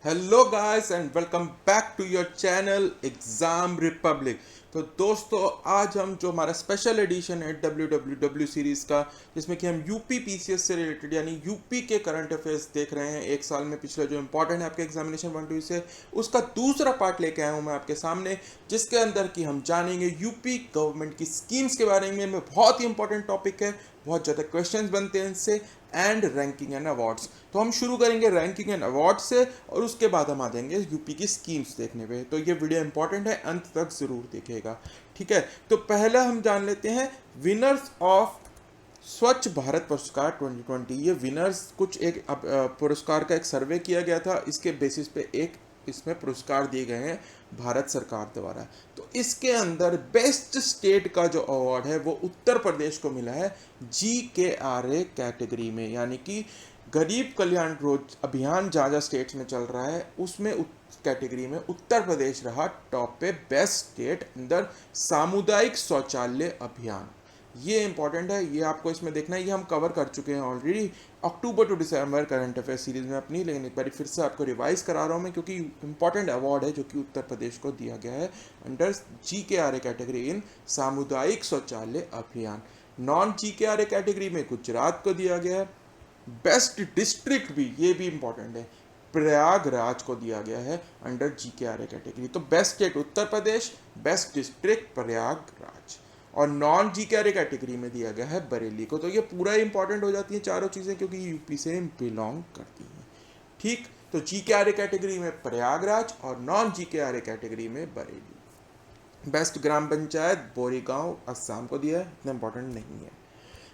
Hello guys and welcome back to your channel exam republic. तो दोस्तों आज हम जो हमारा स्पेशल एडिशन है डब्ल्यू सीरीज का, जिसमें कि हम यूपी पीसीएस से रिलेटेड यानी यूपी के करंट अफेयर्स देख रहे हैं एक साल में पिछले जो इंपॉर्टेंट है आपके एग्जामिनेशन पॉइंट ऑफ व्यू से, उसका दूसरा पार्ट लेके आया हूँ मैं आपके सामने, जिसके अंदर कि हम जानेंगे यूपी गवर्नमेंट की स्कीम्स के बारे में। बहुत ही इंपॉर्टेंट टॉपिक है, बहुत ज़्यादा क्वेश्चंस बनते हैं इनसे, एंड रैंकिंग एंड अवार्ड्स। तो हम शुरू करेंगे रैंकिंग एंड अवार्ड से और उसके बाद हम आ जाएंगे यूपी की स्कीम्स देखने पे। तो ये वीडियो इंपॉर्टेंट है, अंत तक ज़रूर देखिएगा, ठीक है। तो पहला हम जान लेते हैं विनर्स ऑफ स्वच्छ भारत पुरस्कार 2020। ये विनर्स कुछ एक पुरस्कार का एक सर्वे किया गया था, इसके बेसिस पे एक इसमें पुरस्कार दिए गए हैं भारत सरकार द्वारा। तो इसके अंदर बेस्ट स्टेट का जो अवार्ड है वो उत्तर प्रदेश को मिला है GKRA कैटेगरी में, यानी कि गरीब कल्याण रोज अभियान जहाँ जहाँ स्टेट्स में चल रहा है उसमें कैटेगरी में उत्तर प्रदेश रहा टॉप पे, बेस्ट स्टेट अंदर सामुदायिक शौचालय अभियान। ये इंपॉर्टेंट है, ये आपको इसमें देखना है। ये हम कवर कर चुके हैं already October to December current affair series में अपनी, लेकिन एक बार फिर से आपको रिवाइज करा रहा हूँ मैं, क्योंकि इंपॉर्टेंट अवार्ड है जो कि उत्तर प्रदेश को दिया गया है अंडर GKRA कैटेगरी इन सामुदायिक शौचालय अभियान। नॉन GKRA कैटेगरी में गुजरात को दिया गया है। बेस्ट डिस्ट्रिक्ट भी, ये भी इंपॉर्टेंट है, प्रयागराज को दिया गया है अंडर GKRA कैटेगरी। तो best state Uttar Pradesh, best district Prayagraj, और नॉन GKRA कैटेगरी में दिया गया है बरेली को। तो ये पूरा इंपॉर्टेंट हो जाती है चारों चीज़ें, क्योंकि यूपी से बिलोंग करती हैं, ठीक। तो GKRA कैटेगरी में प्रयागराज और नॉन GKRA कैटेगरी में बरेली। बेस्ट ग्राम पंचायत बोरीगांव असम को दिया है, इतना इंपॉर्टेंट नहीं है।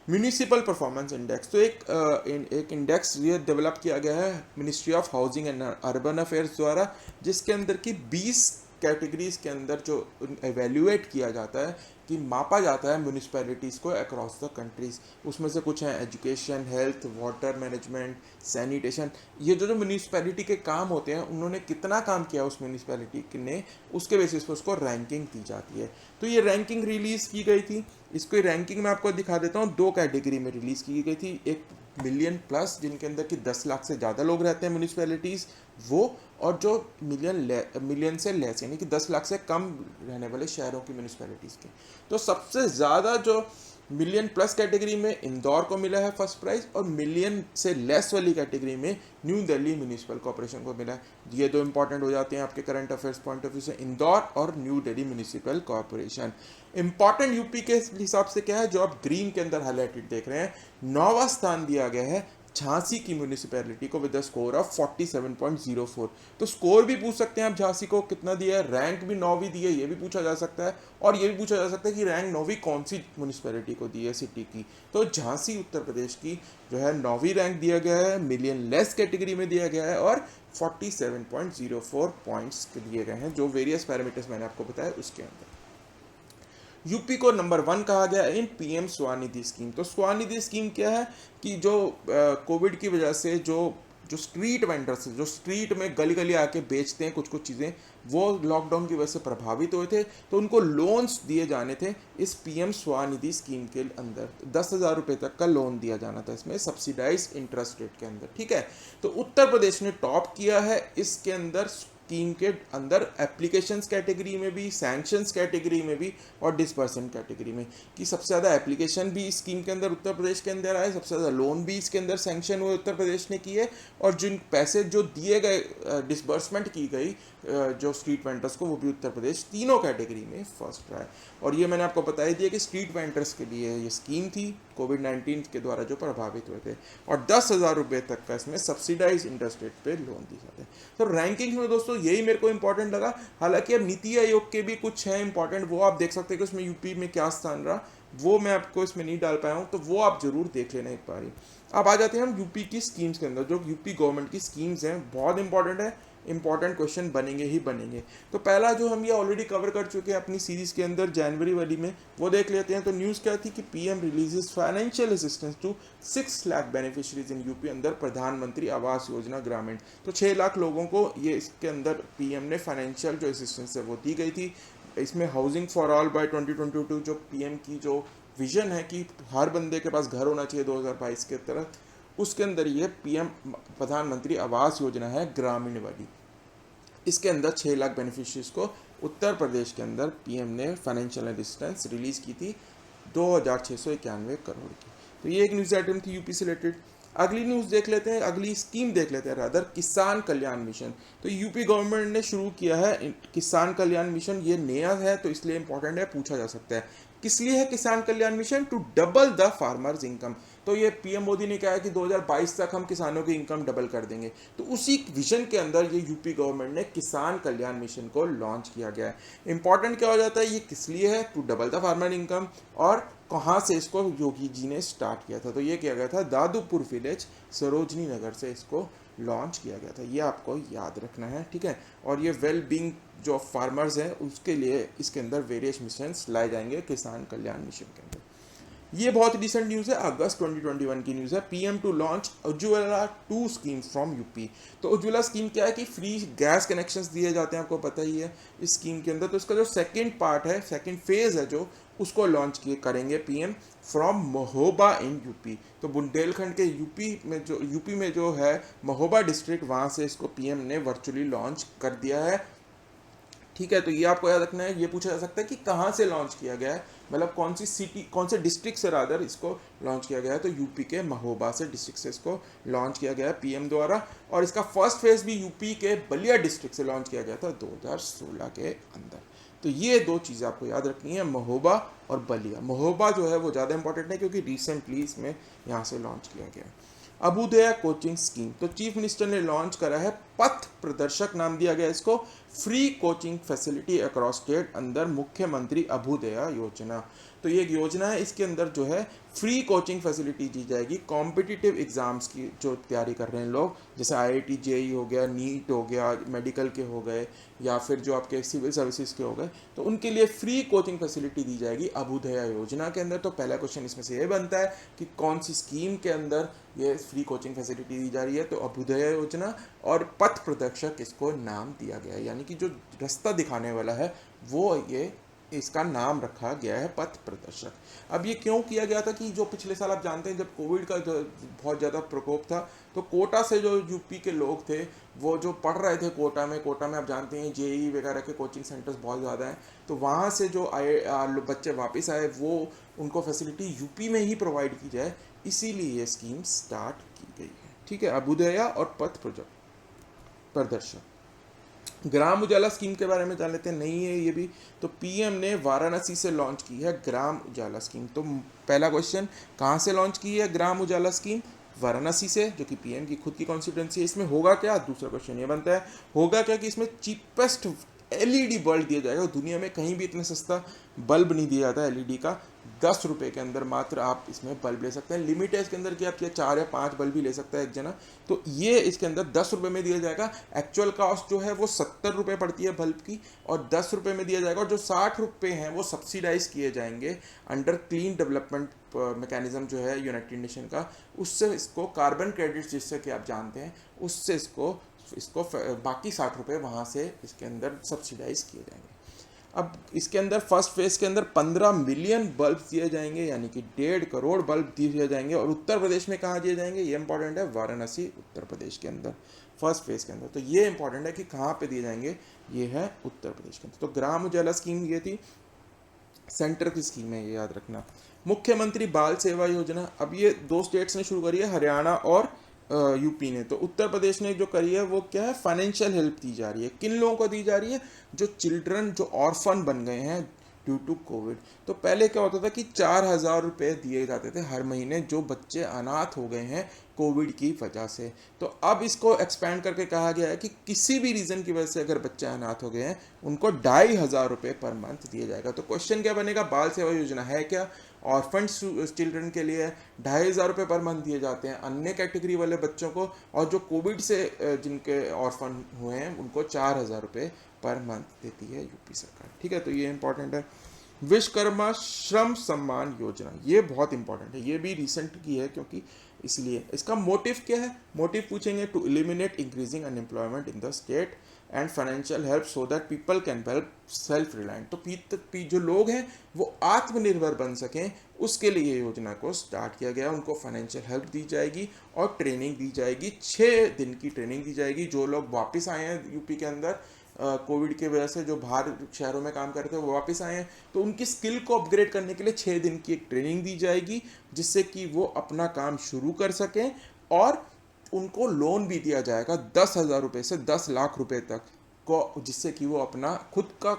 म्यूनिसिपल परफॉर्मेंस इंडेक्स, तो एक इंडेक्स ये डेवलप किया गया है ministry of housing and urban affairs द्वारा, जिसके अंदर की 20 कैटेगरीज के अंदर जो एवेल्यूएट किया जाता है कि मापा जाता है म्यूनिसपैलिटीज़ को अक्रॉस द कंट्रीज। उसमें से कुछ हैं education, health, water management, sanitation. ये जो जो म्यूनिसपैलिटी के काम होते हैं, उन्होंने कितना काम किया उस म्यूनिसपैलिटी ने, उसके बेसिस पर उसको रैंकिंग दी जाती है। तो ये रैंकिंग रिलीज़ की गई थी, इसको रैंकिंग मैं आपको दिखा देता हूँ। दो कैटेगरी में रिलीज़ की गई थी, एक मिलियन प्लस जिनके अंदर कि 10 लाख से ज़्यादा लोग रहते हैं म्यूनिसपैलिटीज़ वो, और जो मिलियन से लेस यानी कि 10 लाख से कम रहने वाले शहरों की म्यूनिसपैलिटीज़ के। तो सबसे ज़्यादा जो मिलियन प्लस कैटेगरी में इंदौर को मिला है फर्स्ट प्राइज, और मिलियन से लेस वाली कैटेगरी में न्यू दिल्ली म्यूनिसिपल कॉर्पोरेशन को मिला है। ये दो इंपॉर्टेंट हो जाते हैं आपके current affairs point of view से, इंदौर और new Delhi municipal corporation. Important UP के हिसाब से क्या है, जो आप ग्रीन के अंदर हाईलाइटेड देख रहे हैं, 9वां स्थान दिया गया है झांसी की म्यूनिसिपैलिटी को विद द स्कोर ऑफ 47.04। तो स्कोर भी पूछ सकते हैं आप झांसी को कितना दिया है, रैंक भी 9वीं दी है ये भी पूछा जा सकता है, और ये भी पूछा जा सकता है कि रैंक 9वीं कौन सी म्यूनिसिपैलिटी को दी है सिटी की। तो झांसी उत्तर प्रदेश की जो है 9वीं रैंक दिया गया है, मिलियन लेस कैटेगरी में दिया गया है, और 47.04 पॉइंट्स दिए गए हैं जो वेरियस पैरामीटर्स मैंने आपको बताया उसके अंदर। यूपी को नंबर 1 कहा गया इन PM स्वनिधि स्कीम। तो स्वनिधि स्कीम क्या है कि जो कोविड की वजह से जो जो स्ट्रीट वेंडर्स जो स्ट्रीट में गली गली आके बेचते हैं कुछ कुछ चीज़ें, वो लॉकडाउन की वजह से प्रभावित हुए थे, तो उनको लोन्स दिए जाने थे इस PM स्वनिधि स्कीम के अंदर। 10,000 रुपये तक का लोन दिया जाना था इसमें सब्सिडाइज इंटरेस्ट रेट के अंदर, ठीक है। तो उत्तर प्रदेश ने टॉप किया है इसके अंदर स्कीम के अंदर, एप्लीकेशंस कैटेगरी में भी, सैंक्शंस कैटेगरी में भी, और डिसबर्समेंट कैटेगरी में, कि सबसे ज़्यादा एप्लीकेशन भी इस स्कीम के अंदर उत्तर प्रदेश के अंदर आए, सबसे ज़्यादा लोन भी इसके अंदर सैंक्शन हुए उत्तर प्रदेश ने किए, और जिन पैसे जो दिए गए, डिसबर्समेंट की गई जो स्ट्रीट वेंडर्स को, वो भी उत्तर प्रदेश तीनों कैटेगरी में फर्स्ट रहा है। और ये मैंने आपको बता ही दिया कि स्ट्रीट वेंडर्स के लिए ये स्कीम थी कोविड-19 के द्वारा जो प्रभावित हुए थे, और 10,000 रुपये तक का इसमें सब्सिडाइज इंटरेस्ट रेट पे लोन दिए जाते हैं। तो रैंकिंग में दोस्तों यही मेरे को इंपॉर्टेंट लगा। हालांकि अब नीति आयोग के भी कुछ हैं इंपॉर्टेंट, वो आप देख सकते हैं कि उसमें यूपी में क्या स्थान रहा, वो मैं आपको इसमें नहीं डाल पाया हूँ, तो वो आप जरूर देख लेना एक बार ही। अब आ जाते हैं हम यूपी की स्कीम्स के अंदर। जो यूपी गवर्नमेंट की स्कीम्स हैं बहुत इंपॉर्टेंट है, इंपॉर्टेंट क्वेश्चन बनेंगे ही बनेंगे। तो पहला जो हम ये ऑलरेडी कवर कर चुके हैं अपनी सीरीज के अंदर जनवरी वाली में, वो देख लेते हैं। तो न्यूज़ क्या थी कि PM releases financial assistance to 6 lakh beneficiaries in UP अंदर प्रधानमंत्री आवास योजना ग्रामीण। तो 6 लाख लोगों को ये इसके अंदर PM ने फाइनेंशियल जो असिस्टेंस है वो दी गई थी। इसमें हाउसिंग फॉर ऑल बाय 2022 जो PM की जो विजन है कि हर बंदे के पास घर होना चाहिए 2022 के तरह, उसके अंदर ये PM प्रधानमंत्री आवास योजना है ग्रामीण वाली, इसके अंदर 6 लाख बेनिफिशरीज को उत्तर प्रदेश के अंदर पीएम ने फाइनेंशियल असिस्टेंस रिलीज़ की थी 2691 करोड़ की। तो ये एक न्यूज़ आइटम थी यूपी से रिलेटेड। अगली न्यूज़ देख लेते हैं, अगली स्कीम देख लेते हैं रादर, किसान कल्याण मिशन। तो यूपी गवर्नमेंट ने शुरू किया है किसान कल्याण मिशन। ये नया है तो इसलिए इंपॉर्टेंट है, पूछा जा सकता है किस लिए है Kisan Kalyan mission. To double the farmers income. तो ये पीएम मोदी ने कहा है कि 2022 तक हम किसानों की इनकम डबल कर देंगे। तो उसी विजन के अंदर ये यूपी गवर्नमेंट ने किसान कल्याण मिशन को लॉन्च किया गया है। इंपॉर्टेंट क्या हो जाता है, ये किस लिए है, to double the farmer income, और कहाँ से इसको योगी जी ने स्टार्ट किया था। तो ये किया गया था दादूपुर विलेज, सरोजनी नगर से इसको लॉन्च किया गया था। ये आपको याद रखना है, ठीक है। और ये वेल बींग जो फार्मर्स हैं उसके लिए इसके अंदर वेरियस मिशंस लाए जाएंगे किसान कल्याण मिशन के अंदर। ये बहुत रिसेंट न्यूज़ है, अगस्त 2021 की न्यूज़ है। PM to launch Ujjwala 2 scheme from UP. तो उज्ज्वला स्कीम क्या है कि फ्री गैस कनेक्शंस दिए जाते हैं, आपको पता ही है इस स्कीम के अंदर। तो इसका जो सेकंड पार्ट है, सेकंड फेज है जो, उसको लॉन्च करेंगे PM from Mahoba in UP. तो बुंदेलखंड के यूपी में जो है महोबा डिस्ट्रिक्ट, वहाँ से इसको पीएम ने वर्चुअली लॉन्च कर दिया है, ठीक है। तो ये आपको याद रखना है। ये पूछा जा सकता है कि कहाँ से लॉन्च किया गया है, मतलब कौन सी सिटी, कौन से डिस्ट्रिक्ट से रादर इसको लॉन्च किया गया है। तो यूपी के महोबा से डिस्ट्रिक्ट से इसको लॉन्च किया गया है पीएम द्वारा। और इसका फर्स्ट फेज भी यूपी के बलिया डिस्ट्रिक्ट से लॉन्च किया गया था 2016 के अंदर। तो ये दो चीज़ें आपको याद रखनी है, महोबा और बलिया। महोबा जो है वो ज़्यादा इंपॉर्टेंट है क्योंकि रिसेंटली इसमें यहाँ से लॉन्च किया गया है। अभ्युदय कोचिंग स्कीम, तो चीफ मिनिस्टर ने लॉन्च करा है पथ प्रदर्शक, नाम दिया गया इसको, free coaching facility across state अंदर मुख्यमंत्री अभ्युदय योजना। तो ये एक योजना है, इसके अंदर जो है फ्री कोचिंग फैसिलिटी दी जाएगी कॉम्पिटिटिव एग्जाम्स की जो तैयारी कर रहे हैं लोग, जैसे आईआईटी जेई हो गया, नीट हो गया, मेडिकल के हो गए, या फिर जो आपके सिविल सर्विसेज के हो गए, तो उनके लिए फ्री कोचिंग फैसिलिटी दी जाएगी अभ्युदय योजना के अंदर। तो पहला क्वेश्चन इसमें से ये बनता है कि कौन सी स्कीम के अंदर ये फ्री कोचिंग फैसिलिटी दी जा रही है। तो अभ्युदय योजना, और पथ प्रदर्शक इसको नाम दिया गया है, यानी कि जो रास्ता दिखाने वाला है वो ये इसका नाम रखा गया है पथ प्रदर्शक। अब ये क्यों किया गया था कि जो पिछले साल आप जानते हैं जब कोविड का जो बहुत ज़्यादा प्रकोप था, तो कोटा से जो यूपी के लोग थे वो जो पढ़ रहे थे कोटा में आप जानते हैं जेई वगैरह के कोचिंग सेंटर्स बहुत ज़्यादा हैं, तो वहाँ से जो बच्चे वापस आए वो उनको फैसिलिटी यूपी में ही प्रोवाइड की जाए, इसीलिए ये स्कीम स्टार्ट की गई है, ठीक है। अभ्युदय और पथ प्रदर्शक। ग्राम उजाला स्कीम के बारे में जान लेते हैं, नहीं है ये भी। तो पीएम ने वाराणसी से लॉन्च की है ग्राम उजाला स्कीम। तो पहला क्वेश्चन, कहाँ से लॉन्च की है ग्राम उजाला स्कीम? वाराणसी से, जो कि पीएम की खुद की कॉन्स्टिट्यूंसी है। इसमें होगा क्या? दूसरा क्वेश्चन ये बनता है, होगा क्या कि इसमें चीपेस्ट एलईडी बल्ब दिया जाएगा। दुनिया में कहीं भी इतना सस्ता बल्ब नहीं दिया जाता एलईडी का। 10 रुपये के अंदर मात्र आप इसमें बल्ब ले सकते हैं। लिमिट है इसके अंदर कि आप 4 या 5 बल्ब भी ले सकता है एक जना। तो ये इसके अंदर 10 रुपये में दिया जाएगा। एक्चुअल कॉस्ट जो है वो 70 रुपये पड़ती है बल्ब की, और 10 रुपये में दिया जाएगा। और जो 60 रुपये हैं वो सब्सिडाइज किए जाएंगे अंडर क्लीन डेवलपमेंट मैकेनिज्म जो है यूनाइटेड नेशन का, उससे इसको कार्बन क्रेडिट्स जिससे कि आप जानते हैं, उससे इसको बाकी 60 रुपये वहाँ से इसके अंदर सब्सिडाइज किए जाएंगे। अब इसके अंदर फर्स्ट फेज के अंदर 15 मिलियन बल्ब दिए जाएंगे, यानी कि 1.5 करोड़ बल्ब दिए जाएंगे। और उत्तर प्रदेश में कहाँ दिए जाएंगे, ये इंपॉर्टेंट है, वाराणसी उत्तर प्रदेश के अंदर फर्स्ट फेज के अंदर। तो ये इंपॉर्टेंट है कि कहाँ पे दिए जाएंगे, ये है उत्तर प्रदेश के अंदर। तो ग्राम उजाला स्कीम ये थी, सेंटर की स्कीम है, ये याद रखना। मुख्यमंत्री बाल सेवा योजना, अब ये 2 स्टेट्स ने शुरू करी है, हरियाणा और यूपी ने। तो उत्तर प्रदेश ने जो करी है वो क्या है, फाइनेंशियल हेल्प दी जा रही है। किन लोगों को दी जा रही है? जो चिल्ड्रन जो ऑर्फन बन गए हैं ड्यू टू कोविड। तो पहले क्या होता था कि 4,000 रुपये दिए जाते थे हर महीने जो बच्चे अनाथ हो गए हैं कोविड की वजह से। तो अब इसको एक्सपैंड करके कहा गया है कि किसी भी रीज़न की वजह से अगर बच्चे अनाथ हो गए हैं उनको 2,500 रुपये पर मंथ दिया जाएगा। तो क्वेश्चन क्या बनेगा, बाल सेवा योजना है क्या? ऑर्फन चिल्ड्रन के लिए 2,500 रुपये पर मंथ दिए जाते हैं, अन्य कैटेगरी वाले बच्चों को, और जो कोविड से जिनके ऑर्फन हुए हैं उनको 4,000 रुपये पर मंथ देती है यूपी सरकार, ठीक है। तो ये इंपॉर्टेंट है। विश्वकर्मा श्रम सम्मान योजना, ये बहुत इंपॉर्टेंट है, ये भी रिसेंट की है क्योंकि इसलिए। इसका मोटिव क्या है? मोटिव पूछेंगे, to eliminate increasing unemployment in the state and financial help so that people can help self reliant. तो जो लोग हैं वो आत्मनिर्भर बन सकें, उसके लिए ये योजना को स्टार्ट किया गया। उनको फाइनेंशियल हेल्प दी जाएगी और ट्रेनिंग दी जाएगी, 6 दिन की ट्रेनिंग दी जाएगी। जो लोग वापस आए हैं यूपी के अंदर कोविड की वजह से, जो बाहर शहरों में काम करते हैं वो वापस आए हैं, तो उनकी स्किल को अपग्रेड करने के लिए 6 दिन की एक ट्रेनिंग दी जाएगी, जिससे कि वो अपना काम शुरू कर सकें। और उनको लोन भी दिया जाएगा 10,000 रुपये से 10 लाख रुपए तक को, जिससे कि वो अपना खुद का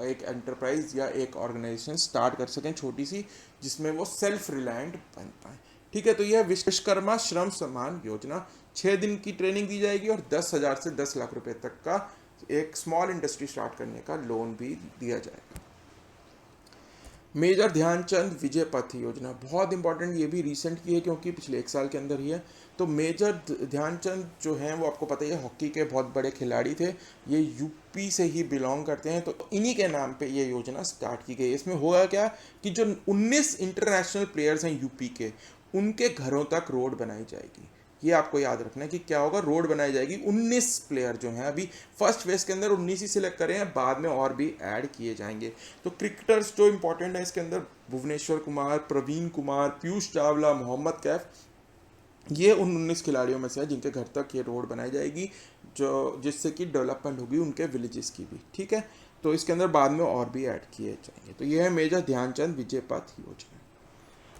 एक एंटरप्राइज या एक ऑर्गेनाइजेशन स्टार्ट कर सकें छोटी सी, जिसमें वो सेल्फ रिलायंट बन पाएँ। ठीक है, तो यह विश्वकर्मा श्रम सम्मान योजना, 6 दिन की ट्रेनिंग दी जाएगी और 10,000 से 10 लाख रुपए तक का एक स्मॉल इंडस्ट्री स्टार्ट करने का लोन भी दिया जाएगा। मेजर ध्यानचंद विजय पथ योजना बहुत इंपॉर्टेंट, ये भी रिसेंट की है क्योंकि पिछले 1 साल के अंदर ही है। तो मेजर ध्यानचंद जो हैं वो आपको पता ही है, हॉकी के बहुत बड़े खिलाड़ी थे, ये यूपी से ही बिलोंग करते हैं। तो इन्हीं के नाम पे ये योजना स्टार्ट की गई। इसमें होगा क्या कि जो 19 इंटरनेशनल प्लेयर्स हैं यूपी के, उनके घरों तक रोड बनाई जाएगी। ये आपको याद रखना है कि क्या होगा, रोड बनाई जाएगी। 19 प्लेयर जो हैं, अभी फर्स्ट फेज के अंदर 19 ही सिलेक्ट करे हैं, बाद में और भी ऐड किए जाएंगे। तो क्रिकेटर्स जो इंपॉर्टेंट है इसके अंदर, भुवनेश्वर कुमार, प्रवीण कुमार, पीयूष चावला, मोहम्मद कैफ, ये उन 19 खिलाड़ियों में से है जिनके घर तक ये रोड बनाई जाएगी, जो जिससे कि डेवलपमेंट होगी उनके विलेजेस की भी। ठीक है, तो इसके अंदर बाद में और भी ऐड किए जाएंगे। तो ये है मेजर ध्यानचंद विजय पथ योजना।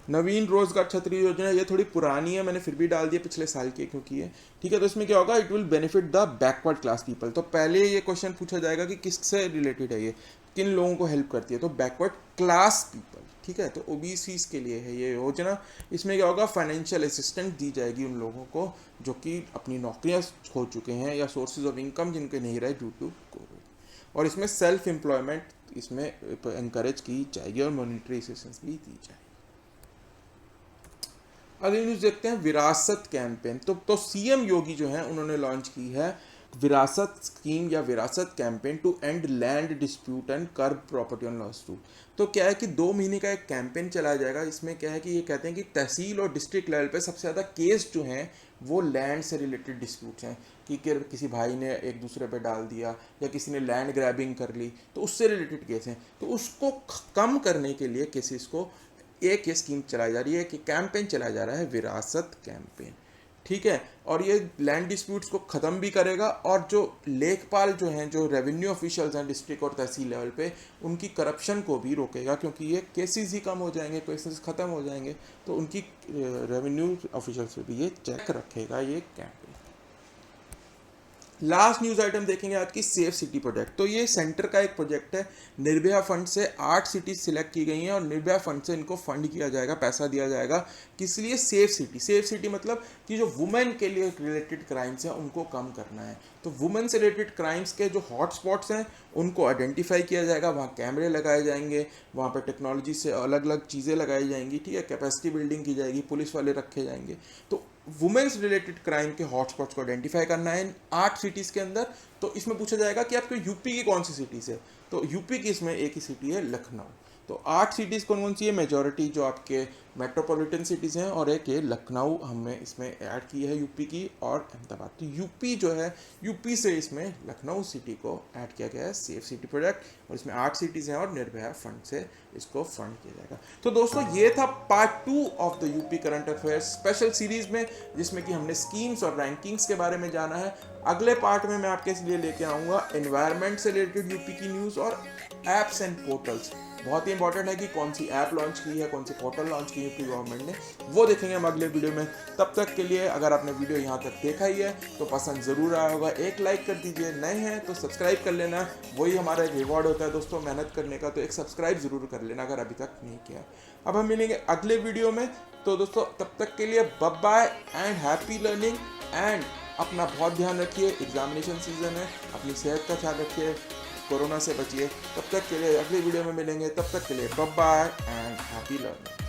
नवीन रोजगार छतरी योजना, ये थोड़ी पुरानी है, मैंने फिर भी डाल दिया, पिछले साल की क्योंकि ये। ठीक है, तो इसमें क्या होगा, it will benefit the backward class people. तो पहले ये क्वेश्चन पूछा जाएगा कि किससे रिलेटेड है ये, किन लोगों को हेल्प करती है, तो बैकवर्ड क्लास पीपल। ठीक है, तो ओबीसीज के लिए है ये योजना। इसमें क्या होगा, फाइनेंशियल असिस्टेंस दी जाएगी उन लोगों को जो कि अपनी नौकरियां खो चुके हैं या सोर्सेज ऑफ इनकम जिनके नहीं रहे ड्यू टू कोविड। और इसमें सेल्फ एम्प्लॉयमेंट इसमें एनकरेज की जाएगी और मॉनिटरी असिस्टेंस भी दी जाएगी। अगली न्यूज़ देखते हैं, विरासत कैंपेन। तो सीएम योगी जो हैं उन्होंने लॉन्च की है विरासत स्कीम या Virasat campaign to end land dispute and curb property on lawsuit. तो क्या है कि 2 महीने का एक कैंपेन चलाया जाएगा। इसमें क्या है कि ये कहते हैं कि तहसील और डिस्ट्रिक्ट लेवल पे सबसे ज़्यादा केस जो हैं वो लैंड से रिलेटेड डिस्प्यूट्स हैं, कि किसी भाई ने एक दूसरे पे डाल दिया या किसी ने लैंड ग्रैबिंग कर ली, तो उससे रिलेटेड केस हैं। तो उसको कम करने के लिए केसेस को एक ये स्कीम चलाई जा रही है, कि कैंपेन चलाया जा रहा है विरासत कैंपेन। ठीक है, और ये लैंड डिस्प्यूट्स को ख़त्म भी करेगा, और जो लेखपाल जो हैं, जो रेवेन्यू ऑफिशियल्स हैं डिस्ट्रिक्ट और तहसील लेवल पे, उनकी करप्शन को भी रोकेगा, क्योंकि ये केसेस ही कम हो जाएंगे, केसेस ख़त्म हो जाएंगे, तो उनकी रेवेन्यू ऑफिशियल्स पे भी ये चेक रखेगा ये कैंपेन। लास्ट न्यूज़ आइटम देखेंगे आज की, सेफ सिटी प्रोजेक्ट। तो ये सेंटर का एक प्रोजेक्ट है, निर्भया फंड से 8 सिटीज सिलेक्ट की गई हैं और निर्भया फंड से इनको फंड किया जाएगा, पैसा दिया जाएगा। किस लिए? Safe city. सेफ सिटी मतलब कि जो वुमेन के लिए रिलेटेड क्राइम्स हैं उनको कम करना है। तो वुमेन से रिलेटेड क्राइम्स के जो हॉट स्पॉट्स हैं उनको आइडेंटिफाई किया जाएगा, वहाँ कैमरे लगाए जाएंगे, वहाँ पर टेक्नोलॉजी से अलग अलग चीज़ें लगाई जाएंगी। ठीक है, कैपेसिटी बिल्डिंग की जाएगी, पुलिस वाले रखे जाएंगे। तो वुमेन्स रिलेटेड क्राइम के हॉटस्पॉट्स को आइडेंटिफाई करना है 8 सिटीज़ के अंदर। तो इसमें पूछा जाएगा कि आपके यूपी की कौन सी सिटीज़ है, तो यूपी की इसमें एक ही सिटी है, लखनऊ। तो 8 सिटीज़ कौन कौन सी है? मेजॉरिटी जो आपके मेट्रोपॉलिटन सिटीज़ हैं, और एक ये लखनऊ हमने इसमें ऐड की है यूपी की, और अहमदाबाद। तो यूपी जो है, यूपी से इसमें लखनऊ सिटी को ऐड किया गया है सेफ सिटी प्रोजेक्ट, और इसमें 8 सिटीज़ हैं और निर्भया फंड से इसको फंड किया जाएगा। तो दोस्तों ये था part 2 of the UP current affairs special series में, जिसमें कि हमने स्कीम्स और रैंकिंग्स के बारे में जाना है। अगले पार्ट में मैं आपके लिए लेके आऊँगा एनवायरनमेंट से रिलेटेड यूपी की न्यूज़ और ऐप्स एंड पोर्टल्स। बहुत ही इंपॉर्टेंट है कि कौन सी ऐप लॉन्च की है, कौन सी पोर्टल लॉन्च की है यूपी गवर्नमेंट ने, वो देखेंगे हम अगले वीडियो में। तब तक के लिए अगर आपने वीडियो यहाँ तक देखा ही है तो पसंद ज़रूर आया होगा, एक लाइक कर दीजिए, नए हैं तो सब्सक्राइब कर लेना, वही हमारा रिवॉर्ड होता है दोस्तों मेहनत करने का। तो एक सब्सक्राइब ज़रूर कर लेना अगर अभी तक नहीं किया। अब हम मिलेंगे अगले वीडियो में, तो दोस्तों तब तक के लिए bye and happy learning, and अपना बहुत ध्यान रखिए, एग्जामिनेशन सीजन है, अपनी सेहत का ख्याल रखिए, कोरोना से बचिए। तब तक के लिए अगली वीडियो में मिलेंगे, तब तक के लिए बाय एंड हैप्पी लर्निंग।